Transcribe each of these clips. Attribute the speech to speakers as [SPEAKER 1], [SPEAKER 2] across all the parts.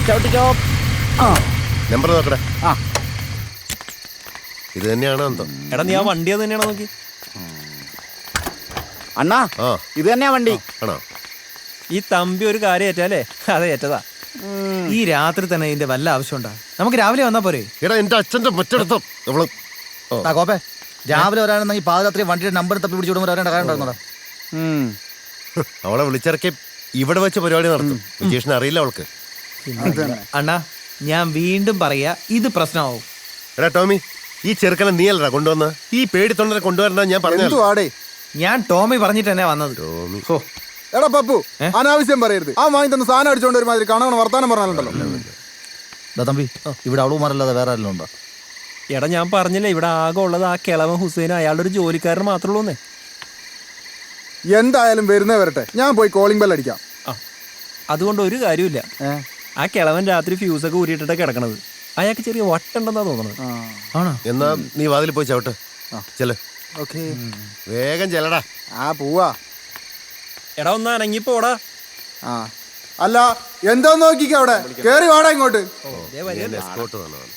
[SPEAKER 1] ചവിട്ടിക്കോ.
[SPEAKER 2] Number നോക്കടാ.
[SPEAKER 1] ആ
[SPEAKER 2] ഇത് തന്നെയാണോ എന്തോ?
[SPEAKER 3] എടാ നീ ആ വണ്ടി അത് തന്നെയാണോ നോക്കി?
[SPEAKER 1] അണ്ണാ
[SPEAKER 2] ആ
[SPEAKER 1] ഇത് തന്നെയാ വണ്ടി.
[SPEAKER 2] ആണോ?
[SPEAKER 3] ഈ തമ്പി ഒരു കാര്യം ഏറ്റാലേ അത് ഏറ്റതാ.
[SPEAKER 4] ഈ രാത്രി തന്നെ ഇതിന്റെ വല്ല ആവശ്യമുണ്ടാ? നമുക്ക് രാവിലെ വന്നാ പോരെ?
[SPEAKER 2] എടാ എന്റെ അച്ഛന്റെ മറ്റിടത്തും അവള്
[SPEAKER 5] കോപ്പേ രാവിലെ വരാനെന്നെങ്കിൽ പാതിരാത്രി വണ്ടിയുടെ നമ്പർ തപ്പി പിടിച്ചു വിടുമ്പോൾ വരേണ്ട കാര്യം ഉണ്ടായിരുന്നോടാ.
[SPEAKER 2] അവളെ വിളിച്ചിറക്കി ഇവിടെ വെച്ച് പരിപാടി നടത്തും. വിജേഷിന് അറിയില്ല അവൾക്ക്.
[SPEAKER 4] അണ്ണാ ഞാൻ വീണ്ടും പറയാ, ഇത് പ്രശ്നമാവും.
[SPEAKER 2] എടാ ടോമി, ഈ ചെറുക്കനെ നീ അല്ലടാ കൊണ്ടുവന്ന്. ഈ പേടി തൊണ്ടനെ കൊണ്ടുവരണ്ട ഞാൻ പറഞ്ഞു.
[SPEAKER 6] ആടേ
[SPEAKER 4] ഞാൻ ടോമി പറഞ്ഞിട്ട് തന്നെ വന്നത്.
[SPEAKER 2] ടോമി
[SPEAKER 6] എടാ പപ്പു, അനാവശ്യം പറയരുത്. ആ വാങ്ങി തന്ന സാധനം അടിച്ചോണ്ട് ഒരുമാതിരി കാണാൻ വർത്താനം പറഞ്ഞാലുണ്ടല്ലോ.
[SPEAKER 5] തമ്പി ഇവിടെ അവളുമാരല്ലാതെ വേറെ ആരെങ്കിലും ഉണ്ടോ?
[SPEAKER 3] എടാ ഞാൻ പറഞ്ഞില്ലേ ഇവിടെ ആകെ ഉള്ളത് ആ കിളവൻ ഹുസൈൻ, അയാളുടെ ഒരു ജോലിക്കാരൻ മാത്രമേ ഉള്ളൂന്നേ.
[SPEAKER 6] എന്തായാലും വരുന്നേ വരട്ടെ, ഞാൻ പോയി കോളിംഗ് ബെൽ അടിക്കാം.
[SPEAKER 3] അതുകൊണ്ട് ഒരു കാര്യമില്ല. ആ കിളവൻ രാത്രി ഫ്യൂസൊക്കെ ഊരിയിട്ടാ കിടക്കണത്. അയാൾക്ക് ചെറിയ വട്ടുണ്ടെന്നാ തോന്നുന്നത്.
[SPEAKER 4] ആണോ?
[SPEAKER 2] എന്നാ നീ വാതിൽ പോയി ചവിട്ട്. ചെല്,
[SPEAKER 6] ഓക്കേ,
[SPEAKER 2] വേഗം ചെല്ലടാ.
[SPEAKER 6] ആ പോവാ.
[SPEAKER 3] എടാ ഒന്ന് അനങ്ങിപ്പോടാ.
[SPEAKER 6] ആ അല്ല എന്താ നോക്കിക്ക അവിടെ കേറി വാടാ ഇങ്ങോട്ട്.
[SPEAKER 2] എസ്കോട്ട് വന്നതാണ്.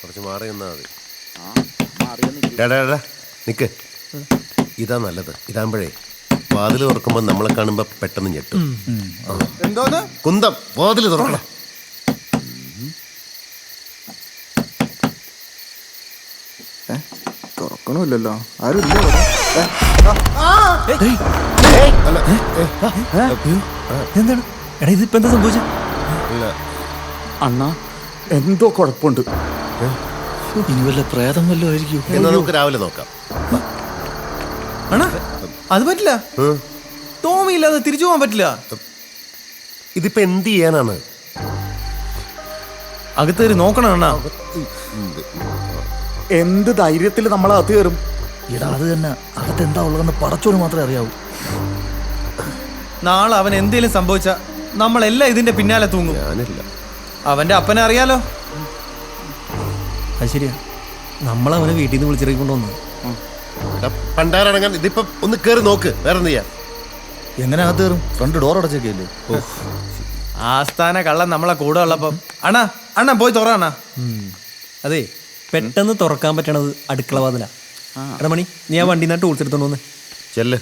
[SPEAKER 2] കുറച്ച് മാറി നിന്നാ മതി. ഡാ നിക്ക്, ഇതാ നല്ലത്. ഇതാകുമ്പോഴേ വാതിൽ തുറക്കുമ്പോ നമ്മളെ കാണുമ്പോ പെട്ടെന്ന് ഞെട്ടും.
[SPEAKER 6] എന്തോന്ന്
[SPEAKER 2] കുന്തം വാതിൽ തുറക്കണം.
[SPEAKER 6] തുറക്കണമില്ലല്ലോ, ആരും ഇല്ല ഇവിടെ.
[SPEAKER 3] എന്താണ് എടാ ഇതിപ്പോ എന്താ സംഭവിച്ച?
[SPEAKER 1] അണ്ണാ എന്തോ കുഴപ്പമുണ്ട്.
[SPEAKER 5] ഇനി വല്ല പ്രേതം വല്ലതും ആയിരിക്കും.
[SPEAKER 2] എന്നാ നമുക്ക് രാവിലെ നോക്കാം.
[SPEAKER 4] അണ്ണാ അത് പറ്റില്ല. ടോമി ഇല്ലാതെ തിരിച്ചു പോകാൻ പറ്റില്ല.
[SPEAKER 2] ഇതിപ്പോ എന്ത് ചെയ്യാനാണ്?
[SPEAKER 4] അകത്തേറി നോക്കണം അണ്ണാ.
[SPEAKER 1] എന്ത് ധൈര്യത്തിൽ നമ്മളകത്ത് കയറും?
[SPEAKER 5] ഇടാ അത് തന്നെ, അകത്ത് എന്താ ഉള്ളതെന്ന് പടച്ചോന് മാത്രമേ അറിയാവൂ.
[SPEAKER 4] നാളെ അവൻ എന്തേലും സംഭവിച്ച നമ്മളെല്ലാം ഇതിന്റെ പിന്നാലെ തൂങ്ങും.
[SPEAKER 2] ഞാനില്ല.
[SPEAKER 4] അവന്റെ അപ്പനെ അറിയാലോ.
[SPEAKER 3] അത് ശരിയാ, നമ്മളവനെ വീട്ടിൽ നിന്ന് വിളിച്ചിറക്കിക്കൊണ്ട് വന്നു.
[SPEAKER 2] പണ്ടാരടങ്ങാൻ ഇതിപ്പോ ഒന്ന് കേറി നോക്ക്. വേറെ എന്ത് ചെയ്യാം?
[SPEAKER 5] എങ്ങനെ അകത്ത് കയറും? ഫ്രണ്ട് ഡോർ അടച്ചേക്കല്ലേ.
[SPEAKER 4] ആസ്ഥാന കള്ളൻ നമ്മളെ കൂടെ ഉള്ളപ്പം അണ്ണാ അണ്ണാ പോയി തുറ അണ്ണാ.
[SPEAKER 3] അതെ, പെട്ടെന്ന് തുറക്കാൻ പറ്റണത് അടുക്കള വാതിലാ. എടാ മണി, നീ ആ വണ്ടി ടൂൾസ് എടുത്തോണ്ട് വന്ന്.
[SPEAKER 2] ചെല്ല്.